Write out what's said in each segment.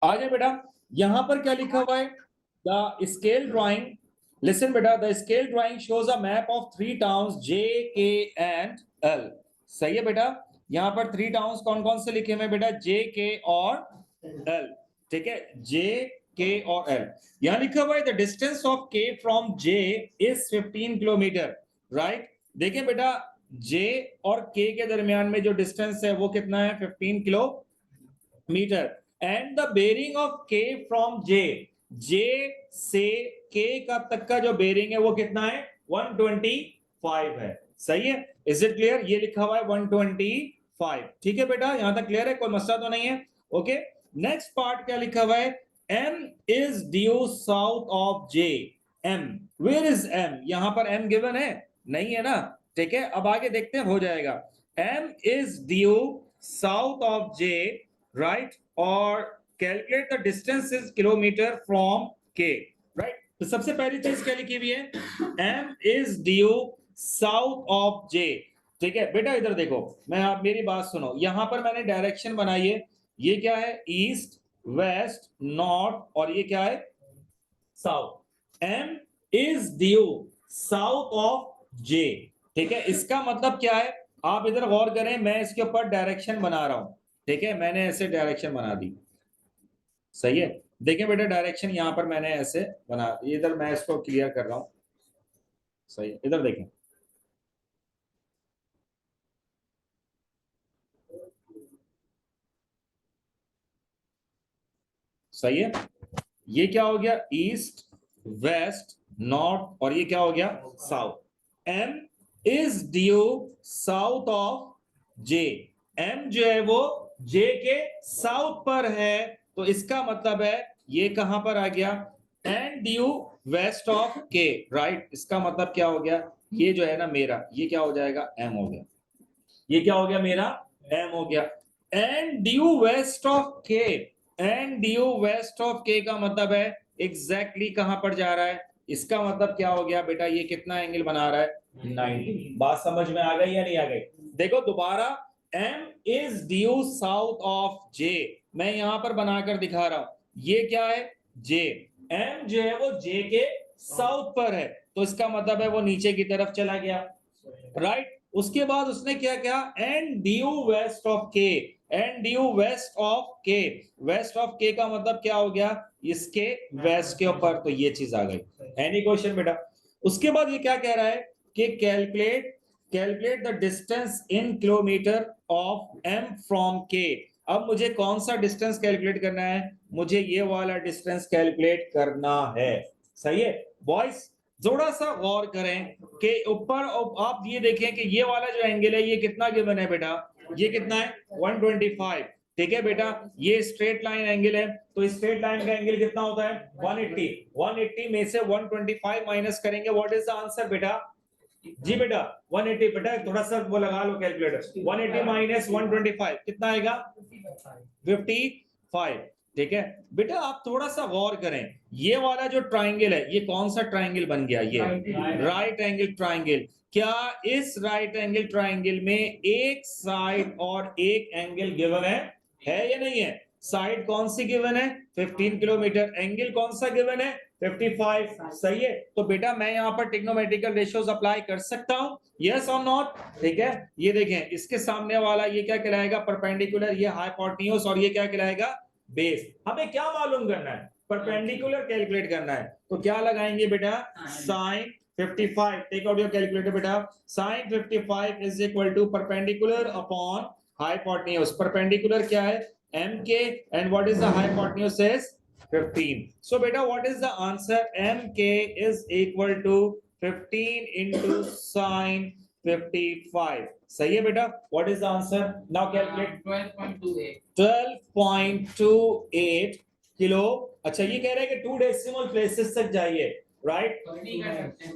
आ जाए बेटा, यहां पर क्या लिखा हुआ है, द स्केल ड्राइंग, लिसन बेटा, the scale drawing shows a map of 3 towns J, K and L। सही है बेटा, यहाँ पर 3 टाउन्स कौन कौन से लिखे हुए बेटा, J, K और L। ठीक है, J, K और L। यहाँ लिखा हुआ है the distance of K from J is 15 kilometre, right. देखिए बेटा, J और K के दरमियान में जो डिस्टेंस है वो कितना है, 15 kilometre. And the bearing of K from J, J से K का तक का जो बेरिंग है वो कितना है, 125 है। सही है, इज इट क्लियर, ये लिखा हुआ है 125। ठीक है बेटा, यहां तक क्लियर है, कोई मसला तो नहीं है। ओके, नेक्स्ट पार्ट क्या लिखा हुआ है, M is due south of J। M, where is M, यहां पर M गिवन है नहीं है ना। ठीक है, अब आगे देखते हैं, हो जाएगा। M is due south of J, right, और calculate the distance is kilometre from K, right. तो सबसे पहली चीज क्या लिखी हुई है, M is due south of J। ठीक है बेटा, इधर देखो, मैं आप मेरी बात सुनो, यहां पर मैंने डायरेक्शन बनाई है, ये क्या है, ईस्ट, वेस्ट, नॉर्थ, और ये क्या है, south. M is due south of J। ठीक है, इसका मतलब क्या है, आप इधर गौर करें, मैं इसके ऊपर डायरेक्शन बना रहा हूं। ठीक है, मैंने ऐसे डायरेक्शन बना दी। सही है, देखिए बेटा, डायरेक्शन यहां पर मैंने ऐसे बना, इधर मैं इसको क्लियर कर रहा हूं। सही है, इधर देखें, सही है, ये क्या हो गया, ईस्ट, वेस्ट, नॉर्थ, और ये क्या हो गया, south. M is due south of J, M जो है वो जे के साउथ पर है, तो इसका मतलब है ये कहां पर आ गया, एंड ड्यू वेस्ट ऑफ के, राइट। इसका मतलब क्या हो गया, ये जो है ना मेरा, ये क्या हो जाएगा, एम हो गया, ये क्या हो गया मेरा, एम हो गया। एंड ड्यू वेस्ट ऑफ के, एंड ड्यू वेस्ट ऑफ के का मतलब है एग्जैक्टली कहां पर जा रहा है, इसका मतलब क्या हो गया बेटा, ये कितना एंगल बना रहा है, 90। बात समझ में आ गई या नहीं आ गई, देखो दोबारा, M is due south of J, मैं यहां पर बनाकर दिखा रहा हूं, ये क्या है, जे, एम जो है वो जे के साउथ पर है, तो इसका मतलब है वो नीचे की तरफ चला गया, राइट। उसके बाद उसने क्या किया, एंड ड्यू वेस्ट ऑफ के, एंड ड्यू वेस्ट ऑफ के, वेस्ट ऑफ के का मतलब क्या हो गया, इसके वेस्ट के ऊपर, तो ये चीज आ गई। एनी क्वेश्चन बेटा, उसके बाद ये क्या कह रहा है कि calculate, calculate the distance in kilometre of am from के। अब मुझे कौन सा डिस्टेंस कैलकुलेट करना है, मुझे ये वाला डिस्टेंस कैलकुलेट करना है। सही है बॉयज, थोड़ा सा गौर करें कि ऊपर आप ये देखें कि ये वाला जो एंगल है ये कितना गिवन है बेटा, ये कितना है, 125। ठीक है बेटा, ये स्ट्रेट लाइन एंगल है, तो स्ट्रेट लाइन का एंगल कितना होता है, 180। 180 में से 125 माइनस करेंगे, व्हाट इज द आंसर बेटा, जी बेटा 180, बेटा थोड़ा सा वो लगा लो कैलकुलेटर, 180 माइनस 125 कितना आएगा, 55। ठीक है बेटा, आप थोड़ा सा गौर करें, ये वाला जो ट्राइंगल है ये कौन सा ट्राइंगल बन गया, ये राइट एंगल ट्राइंगल। क्या इस राइट एंगल ट्राइंगल में एक साइड और एक एंगल गिवन है या नहीं है, साइड कौन सी गिवन है, 15 किलोमीटर, एंगल कौन सा गिवन है, 55। सही है, तो बेटा मैं यहाँ पर ट्रिग्नोमेट्रिकल रेशियोज अप्लाई कर सकता हूं, यस और नॉट। ठीक है, ये देखें, इसके सामने वाला ये क्या कहलाएगा, परपेंडिकुलर, ये हाइपोटेन्यूज, और ये क्या कहलाएगा, बेस। हमें क्या मालूम करना है, परपेंडिकुलर कैलकुलेट करना है, तो क्या लगाएंगे बेटा, sine 55, take out your calculator बेटा, sine 55 is equal to perpendicular upon hypotenuse, perpendicular क्या है, mk, and what is the hypotenuse is 15. So beta, what is the answer, mk is equal to 15 into sine 55. सही है बेटा, what is the answer, now calculate, 12.28 kilo. अच्छा, ये कह रहे हैं कि 2 डेसिमल प्लेसेस तक जाइए, right,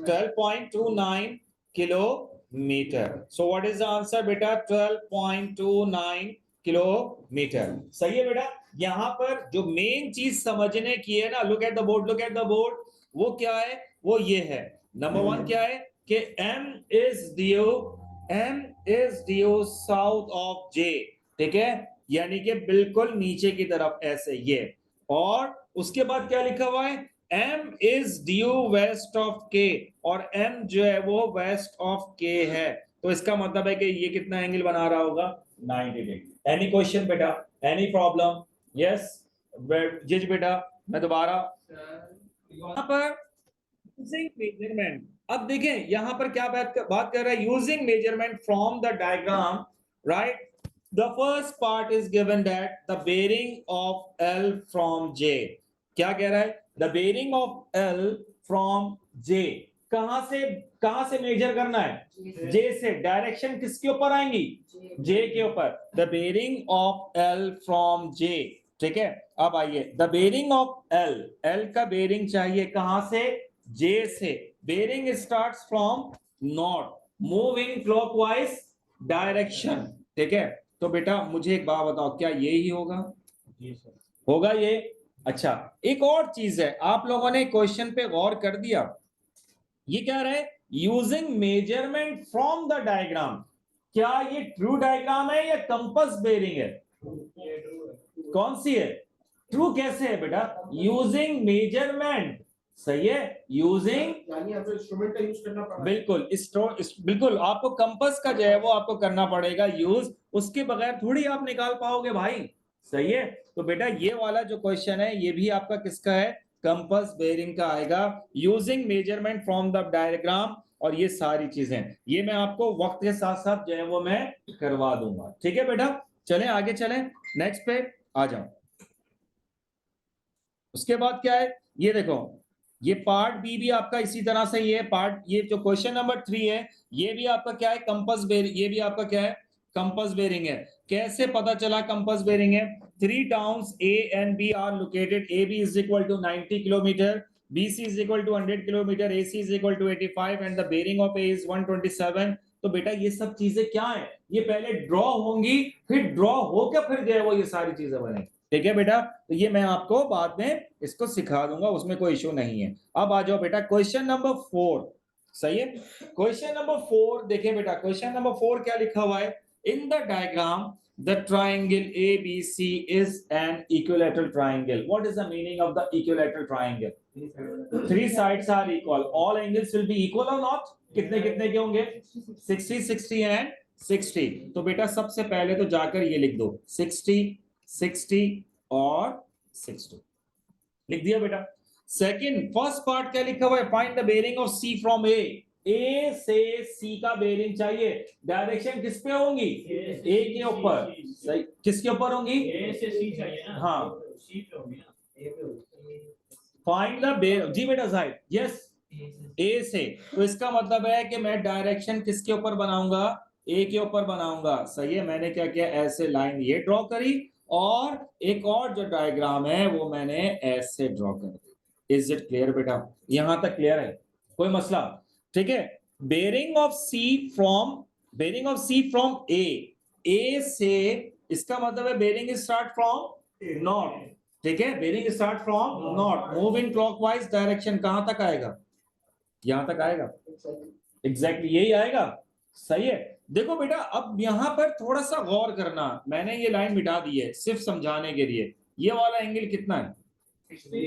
12.29 kilometre. So what is the answer बेटा, 12.29 किलोमीटर। सही है बेटा, यहां पर जो मेन चीज समझने की है ना, look at the board, look at the board, वो क्या है, वो ये है, नंबर 1 क्या है कि m is due south of j। ठीक है, यानी कि बिल्कुल नीचे की तरफ ऐसे, ये और उसके बाद क्या लिखा हुआ है, M is due west of K, और M जो है वो वेस्ट ऑफ K है, तो इसका मतलब है कि ये कितना एंगल बना रहा होगा, 90 डिग्री। एनी क्वेश्चन बेटा, एनी प्रॉब्लम? यस जिज बेटा, मैं दोबारा यहाँ पर यूजिंग मेजरमेंट, अब देखें यहां पर क्या बात कर रहा है, using measurement from the diagram, right? The first part is given that the bearing of L from J, क्या कह रहा है, the bearing of L from J, कहां से मेजर करना है, J से, डायरेक्शन किसके ऊपर आएंगी, J के ऊपर, the bearing of L from J, ठीक है। अब आइए, द बेरिंग ऑफ L का बेरिंग चाहिए कहां से, J से, bearing starts from north, move in clockwise direction, ठीक है। तो बेटा मुझे एक बात बताओ, क्या यही होगा, होगा ये? अच्छा, एक और चीज है, आप लोगों ने क्वेश्चन पे गौर कर दिया, ये क्या रहा है, using measurement from the diagram, क्या ये ट्रू डायग्राम है या कंपास बेरिंग है, कौन सी है, ट्रू कैसे है बेटा, यूजिंग मेजरमेंट, सही है, यूजिंग, यानी आपको इंस्ट्रूमेंट का यूज करना पड़ेगा, बिल्कुल आपको कंपास का जो है वो आपको करना पड़ेगा यूज, उसके बगैर थोड़ी आप निकाल पाओगे भाई, सही है। तो बेटा ये वाला जो क्वेश्चन है ये भी आपका किसका है, कंपास बेरिंग का आएगा, using measurement from the diagram, और ये सारी चीजें ये मैं आपको वक्त के साथ साथ जो है वो मैं करवा दूंगा, ठीक है बेटा। चलें आगे चलें, नेक्स्ट पे आ जाओ। उसके बाद क्या है, ये देखो, ये पार्ट बी भी आपका इसी तरह से, ये पार्ट, ये जो क्वेश्चन नंबर 3 है ये भी आपका क्या है, कंपास बेरिंग, ये भी आपका क्या है, कंपास बेरिंग है। कैसे पता चला कंपास बेरिंग है, 3 towns A and B are located, AB is equal to 90 kilometre, BC is equal to 100 kilometre, AC is equal to 85 and the bearing of A is 127। तो बेटा ये सब चीजें क्या है, ये पहले ड्रॉ होंगी, फिर ड्रॉ होकर फिर गए वो ये सारी चीजें बनेंगी, ठीक है बेटा। तो ये मैं आपको बाद में इसको सिखा दूंगा, उसमें कोई इशू नहीं है। अब आ जाओ बेटा क्वेश्चन नंबर 4, सही है। क्वेश्चन नंबर 4 देखिए बेटा, क्वेश्चन नंबर 4 क्या लिखा हुआ है, in the diagram the triangle ABC is an equilateral triangle. What is the meaning of the equilateral triangle? 3 sides are equal, all angles will be equal or not? कितने कितने के होंगे, 60 60 and 60। तो बेटा सबसे पहले तो जाकर ये लिख दो 60 60 और 60, लिख दिया बेटा। सेकंड, फर्स्ट पार्ट क्या लिखा हुआ है, find the bearing of C from A से C का बेरिंग चाहिए, डायरेक्शन किस पे होंगी, A के ऊपर, सही, किसके ऊपर होंगी, A से C चाहिए ना, हाँ C पे होंगी ना, फाइंड द बेरिंग, जी बेटा साहिब, यस A से, तो इसका मतलब है कि मैं डायरेक्शन किसके ऊपर बनाऊंगा, A के ऊपर बनाऊंगा, सही है। मैंने क्या किया, ऐसे लाइन ये ड्रॉ करी, और एक और जो डायग्राम है वो मैंने ऐसे ड्रॉ कर दी। इज इट क्लियर बेटा, यहां तक क्लियर है, कोई मसला, ठीक है। बेरिंग ऑफ सी फ्रॉम ए से, इसका मतलब है बेरिंग स्टार्ट फ्रॉम नॉर्थ, ठीक है, bearing start from north, move in clockwise direction, कहां तक आएगा, यहां तक आएगा, एग्जैक्टली यही आएगा, सही है। देखो बेटा अब यहां पर थोड़ा सा गौर करना, मैंने ये लाइन मिटा दी है सिर्फ समझाने के लिए, ये वाला एंगल कितना है,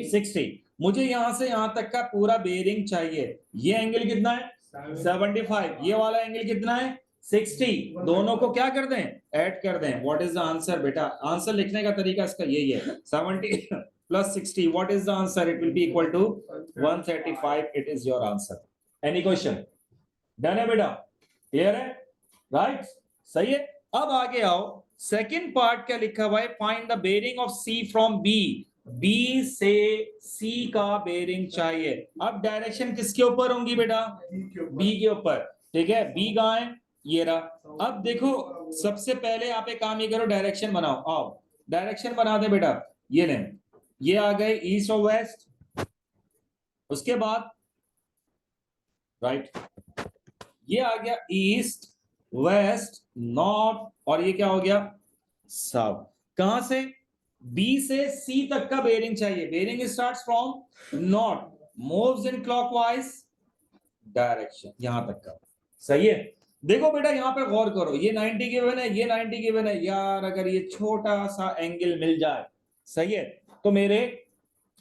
60, मुझे यहां से यहां तक का पूरा बेरिंग चाहिए, ये एंगल कितना है, 75, ये वाला एंगल कितना है, 60, दोनों को क्या कर दें, ऐड कर दें। व्हाट इज द आंसर बेटा, आंसर लिखने का तरीका इसका यही है, 70 plus 60, what is the answer, it will be equal to 135, it is your answer। any question, done है बेटा, क्लियर है, राइट, सही है। अब आगे आओ, सेकंड पार्ट क्या लिखा हुआ है, find the bearing of C from B, B से C का बेरिंग चाहिए। अब डायरेक्शन किसके ऊपर होंगी बेटा, B के ऊपर, ठीक है, B कहां है, ये रहा। अब देखो सबसे पहले आप एक काम ये करो, डायरेक्शन बनाओ, आओ डायरेक्शन बना दे बेटा, ये लें, ये आ गए ईस्ट और वेस्ट, उसके बाद राइट, ये आ गया ईस्ट वेस्ट नॉर्थ, और ये क्या हो गया साउथ। कहां से, बी से सी तक का बेरिंग चाहिए, bearing starts from north, moves in clockwise direction, यहां तक का, सही है। देखो बेटा यहां पर गौर करो, ये 90 गिवन है, ये 90 गिवन है, यार अगर ये छोटा सा एंगल मिल जाए, सही है, तो मेरे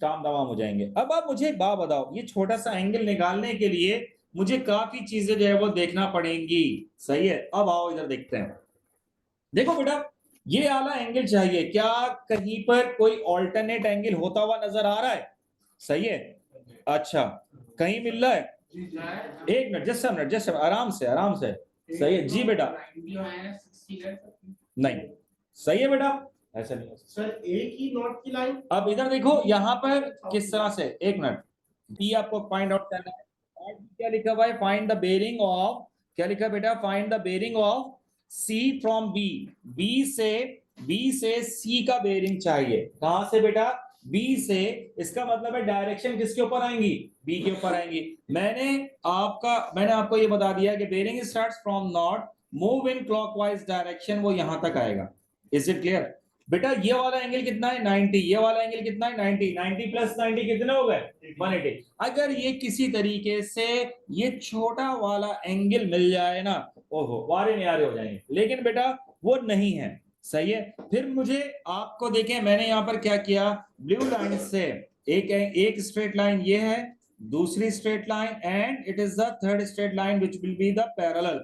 काम तमाम हो जाएंगे। अब आप मुझे एक बात बताओ, ये छोटा सा एंगल निकालने के लिए मुझे काफी चीजें जो है वो देखना पड़ेंगी। सही है, अब आओ इधर देखते हैं। देखो बेटा, ये वाला एंगल चाहिए, क्या कहीं पर कोई ऑल्टरनेट एंगल होता हुआ नजर आ रहा है? सही है, अच्छा कहीं मिल रहा है? एक मिनट, जस्ट आराम से आराम से। सही है जी बेटा, नहीं सही है बेटा, ऐसा नहीं सर एक ही नॉट की लाइन। अब इधर देखो, यहाँ पर किस तरह से, एक मिनट, बी आपको फाइंड आउट करना है। और क्या लिखा हुआ है? फाइंड द बेरिंग ऑफ, क्या लिखा है बेटा? Find the bearing of C from B. B से सी का बेरिंग चाहिए। कहां से बेटा? बी से। इसका मतलब है डायरेक्शन किसके ऊपर आएंगी? बी के ऊपर आएंगी। मैंने आपको ये बता दिया कि bearing starts from north, move in clockwise direction, वो यहां तक आएगा। इज इट क्लियर बेटा? ये वाला एंगल कितना है? 90। ये वाला एंगल कितना है? 90। 90 प्लस 90 कितने हो गए? 180। अगर ये किसी तरीके से ये छोटा वाला एंगल मिल जाए ना, ओहो वारे न्यारे हो जाएंगे, लेकिन बेटा वो नहीं है। सही है, फिर मुझे आपको देखें, मैंने यहां पर क्या किया, ब्लू लाइन से एक स्ट्रेट लाइन ये है, दूसरी straight line, and it is the third straight line which will be the parallel.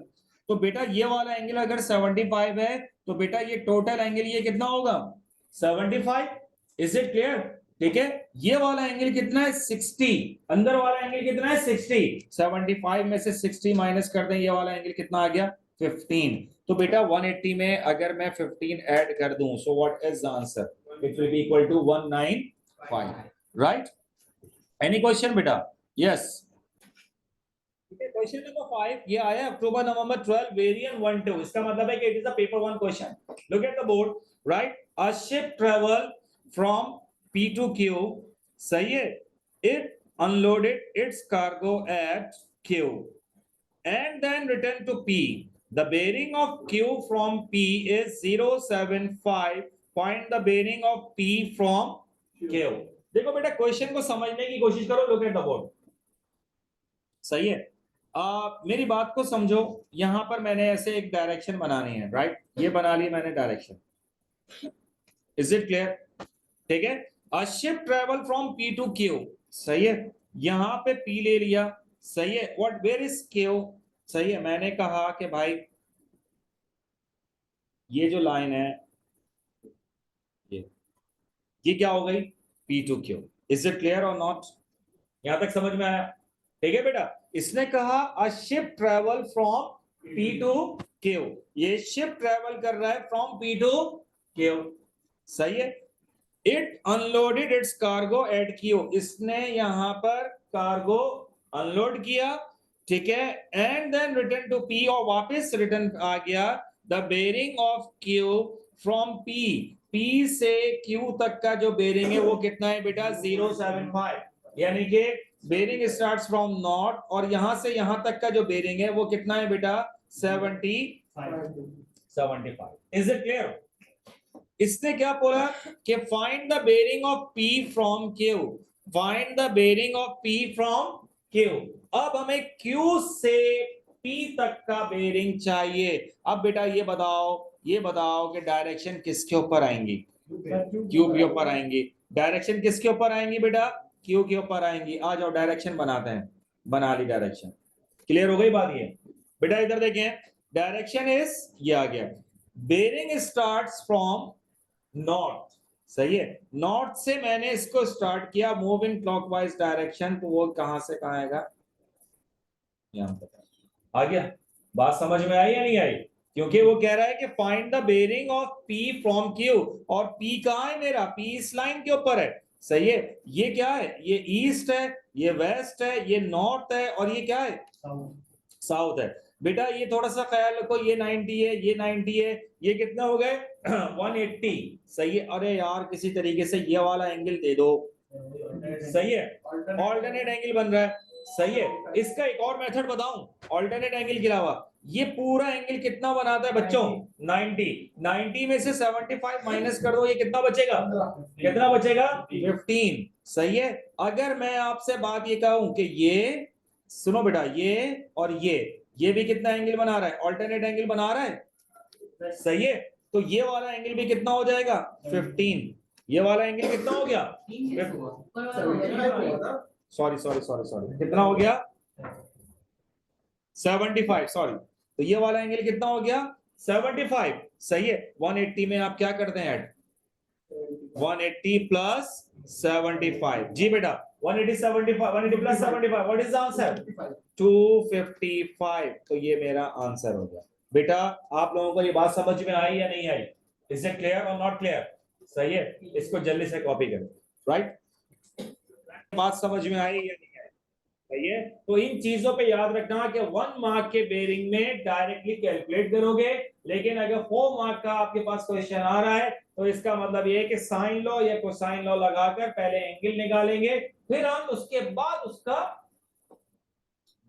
तो बेटा ये वाला एंगल अगर 75 है, तो बेटा ये टोटल एंगल ये कितना होगा? 75। Is it clear? ठीक है, ये वाला एंगल कितना है? 60। अंदर वाला एंगल कितना है? 60। 75 में से 60 माइनस कर दें, ये वाला एंगल कितना आ गया? 15। तो बेटा 180 में अगर मैं 15 ऐड कर दूं, so what is the answer? It will be equal to 195, right? Any question बेटा? यस। क्वेश्चन नंबर 5 ये आया अक्टूबर नवंबर 12, वेरिएंट 1-2। इसका मतलब है कि it is a paper 1 question. Look at the board, right? A ship travel from P to Q, सही है, it unloaded its cargo at Q and then returned to P. The bearing of Q from P is 075. Find the bearing of P from Q. देखो बेटा, question को समझने की कोशिश करो। Look at the board, सही है। मेरी बात को समझो, यहां पर मैंने ऐसे एक डायरेक्शन बनानी है, राइट? ये बना ली मैंने डायरेक्शन। Is it clear? ठीक है, अ ship travel from P to Q, सही है, यहां पे P ले लिया, सही है। What, where is Q? सही है, मैंने कहा कि भाई ये जो लाइन है, ये क्या हो गई? P to Q। Is it clear और नॉट? यहां तक समझ में आया? ठीक है बेटा, इसने कहा a ship travel from P to Q, ये शिप ट्रेवल कर रहा है फ्रॉम P to Q, सही है। It unloaded its cargo at Q, इसने यहां पर कार्गो अनलोड किया, ठीक है, and then return to P, और वापस रिटर्न आ गया। The bearing of Q from P से Q तक का जो बेरिंग है वो कितना है बेटा? 075। यानी कि बेरिंग स्टार्ट्स फ्रॉम नॉट, और यहां से यहां तक का जो बेरिंग है वो कितना है बेटा? 75। Is it clear? इसने क्या बोला कि find the bearing of P from Q। Find the bearing of P from Q। अब हमें Q से P तक का बेरिंग चाहिए। अब बेटा ये बताओ कि डायरेक्शन किसके ऊपर आएंगी? Q के ऊपर आएंगी। डायरेक्शन किसके ऊपर आएंगी बेटा? Q के ऊपर आएंगी। आ जाओ डायरेक्शन बनाते हैं। बना ली डायरेक्शन। क्लियर हो गई बात? ये बेटा इधर देखें, डायरेक्शन इज, ये आ गया, बेरिंग स्टार्ट्स फ्रॉम नॉर्थ, सही है, नॉर्थ से मैंने इसको स्टार्ट किया, मूव इन क्लॉकवाइज डायरेक्शन, तो वो कहां से कहां आएगा? यहां पर आ गया। बात समझ में आई या नहीं आई? क्योंकि वो कह रहा है कि find the bearing of P from Q, और P कहां है मेरा? P इस लाइन के ऊपर है, सही है। ये क्या है? ये ईस्ट है, ये वेस्ट है, ये नॉर्थ है, और ये क्या है? साउथ है। बेटा ये थोड़ा सा ख्याल रखो, ये 90 है, ये 90 है, ये कितना हो गए? 180, सही है। अरे यार किसी तरीके से ये वाला एंगल दे दो, सही है, ऑल्टरनेट एंगल बन रहा है, सही है। इसका एक और मेथड बताऊं ऑल्टरनेट एंगल के अलावा, ये पूरा एंगल कितना बनाता है बच्चों? 90। 90 में से 75 माइनस कर दो, ये कितना बचेगा? कितना बचेगा? 15, सही है। अगर मैं आपसे बात ये कहूं कि ये, सुनो बेटा, ये और ये भी कितना एंगल बना रहा है? ऑल्टरनेट एंगल बना रहा है, सही है। तो ये वाला एंगल भी कितना हो जाएगा? 15। ये वाला एंगल कितना हो गया? 75 हुआ था। सॉरी सॉरी सॉरी सॉरी, कितना हो गया? 75, सॉरी। तो ये वाला एंगल कितना हो गया? 75, सही है। 180 में आप क्या करते हैं ऐड? 180 प्लस 75, जी बेटा 180 75, 180 plus 75, what is the answer? 255। तो ये मेरा आंसर हो गया। बेटा आप लोगों को ये बात समझ में आई या नहीं आई? इज इट क्लियर और नॉट क्लियर? सही है, इसको जल्दी से कॉपी करो। राइट, बात समझ में आई या नहीं आई? सही है। तो इन चीजों पे याद रखना कि 1 मार्क के बेरिंग में डायरेक्टली कैलकुलेट करोगे, लेकिन अगर 4 मार्क का आपके पास क्वेश्चन आ रहा है तो इसका मतलब ये है कि साइन लॉ या कोसाइन लॉ लगाकर पहले एंगल निकालेंगे, फिर हम उसके बाद उसका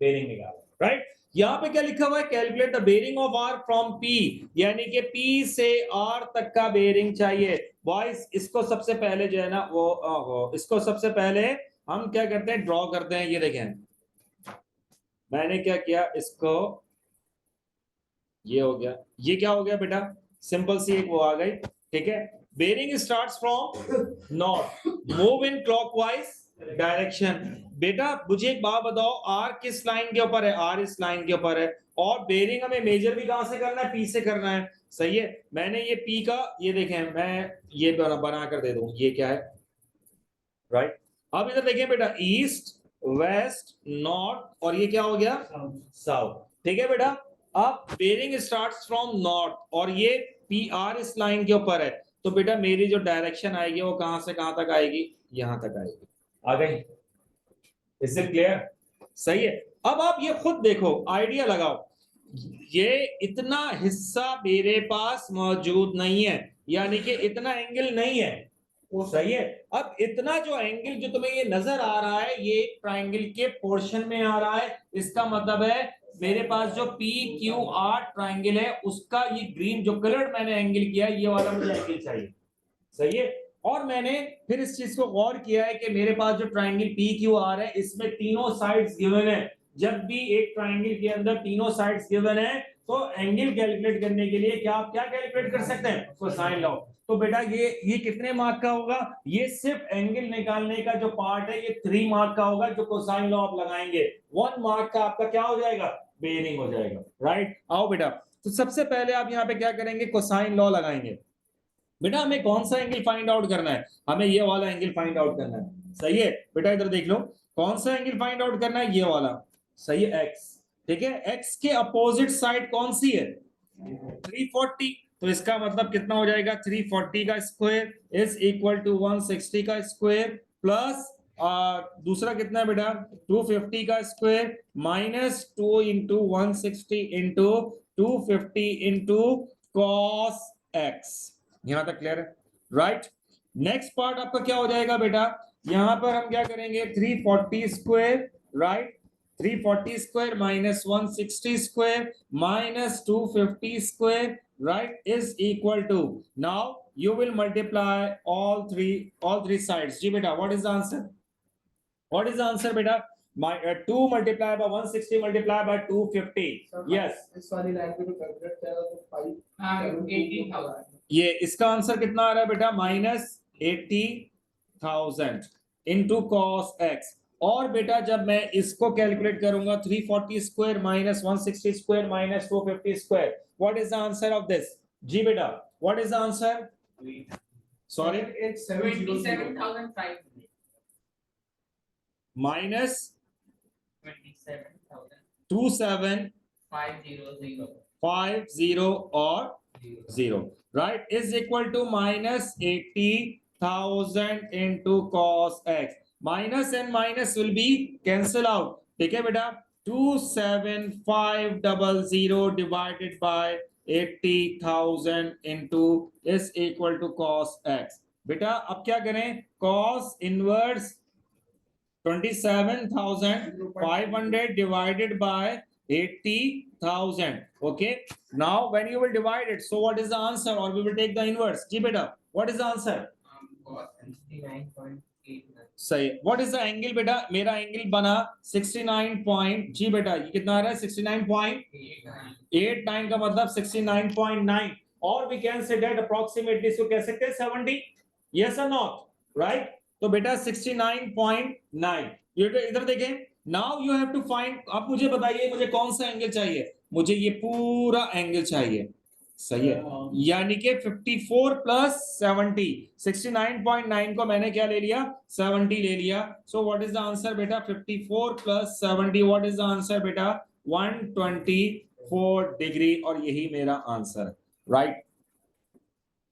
बेरिंग निकालेंगे। राइट, यहां पे क्या लिखा हुआ है? Calculate the bearing of R from P, यानी कि पी से आर तक का बेरिंग चाहिए। बॉयज इसको सबसे पहले जो है ना वो इसको सबसे पहले हम क्या करते हैं? ड्रॉ करते हैं। ये देखें, मैंने क्या किया, इसको ये हो गया, ये क्या हो गया बेटा? सिंपल सी एक वो आ गई, ठीक है। Bearing starts from north, move in clockwise direction. बेटा मुझे एक बात बताओ, आर किस लाइन के ऊपर है? आर इस लाइन के ऊपर है, और बेरिंग हमें मेजर भी कहां से करना है? पी से करना है, सही है। मैंने ये पी का, ये देखें मैं ये बना कर दे दूं, ये क्या है? राइट, अब इधर देखिए बेटा, ईस्ट वेस्ट नॉर्थ, और ये क्या हो गया? साउथ, ठीक है बेटा। अब बेरिंग स्टार्ट्स फ्रॉम नॉर्थ और ये पी आर इस लाइन के ऊपर है, तो बेटा मेरी जो डायरेक्शन आएगी वो कहां से कहां तक आएगी? यहां तक आएगी। आ गई? इससे क्लियर? सही है। अब आप ये खुद देखो, आइडिया लगाओ, ये इतना हिस्सा मेरे पास मौजूद नहीं है, यानी कि इतना एंगल नहीं है, वो सही है। अब इतना जो एंगल जो तुम्हें ये नजर आ रहा है, ये ट्राइंगल के पोर्शन में आ रहा है, इसका मतलब है मेरे पास जो पी क्यू आर ट्राइंगल है उसका ये ग्रीन जो कलर मैंने एंगल किया, ये वाला मुझे एंगल चाहिए, सही है। और मैंने फिर इस चीज को गौर किया है कि मेरे पास जो ट्राइंगल पी क्यू आर है इसमें तीनों साइड्स गिवन है। जब भी एक ट्राइंगल के अंदर तीनों साइड्स गिवन है तो एंगल कैलकुलेट करने के लिए क्या आप क्या कैलकुलेट कर सकते हैं? Cosine law. तो बेटा ये कितने मार्क का होगा? ये सिर्फ एंगल निकालने का जो पार्ट है ये 3 मार्क का होगा, जो कोसाइन लॉ आप लगाएंगे। 1 मार्क का आपका क्या हो जाएगा? बेरिंग हो जाएगा। राइट, आओ बेटा, तो सबसे पहले आप यहाँ पे क्या करेंगे? कोसाइन लॉ लगाएंगे। बेटा हमें कौन सा एंगल फाइंड आउट करना है? हमें ये वाला एंगल फाइंड आउट करना है, सही है। बेटा इधर देख लो, कौन सा एंगल फाइंड आउट करना है? ये वाला, सही है, एक्स, ठीक है। एक्स के अपोजिट साइड कौन सी है? 340। तो इसका मतलब कितना हो जाएगा? 340 का स्क्वायर इज इक्वल टू 160 का स्क्वायर प्लस दूसरा कितना है बेटा? 250 का square minus 2 into 160 into 250 into cos x. यहां तक क्लियर है? राइट, नेक्स्ट पार्ट आपका क्या हो जाएगा बेटा? यहां पर हम क्या करेंगे? 340 square, right, 340 square minus 160 square minus 250 square, right, is equal to, now you will multiply all three sides. जी बेटा, what is the answer? What is the answer बेटा? 2 multiply by 160 multiply by 250. Yes, इस वाली line पे तो calculate करा तो 18,000। ये इसका आंसर कितना आ रहा है बेटा? Minus 80,000 into cos x. और बेटा जब मैं इसको कैलकुलेट करूंगा 340 square minus 160 square minus 250 square, what is the answer of this? जी बेटा, what is the answer? Sorry, 27,500 minus 27,500 2750 और 0, right, is equal to minus 80,000 into cos x. Minus and minus will be cancel out. ठीक है बेटा, 27500 divided by 80,000 into is equal to cos x. बेटा अब क्या करें? cos inverse 27,500 divided by 80,000. Okay, now when you will divide it, so what is the answer? Or we will take the inverse. जी बेटा, what is the answer? cos 69.89 सही। what is the angle बेटा? मेरा angle बना 69 point, जी बेटा ये कितना आ रहा है? 69.89 का मतलब 69.9, और we can say that approximately इसको कह सकते हैं 70, यस और नॉट, राइट? तो बेटा 69.9, इधर देखें, now you have to find, आप मुझे बताइए मुझे कौन सा एंगल चाहिए, मुझे ये पूरा एंगल चाहिए, सही है, यानी कि 54 प्लस 70, 69.9 को मैंने क्या ले लिया, 70 ले लिया, सो व्हाट इज द आंसर बेटा, 54 plus 70, what is the answer बेटा, 124 डिग्री, और यही मेरा आंसर, राइट?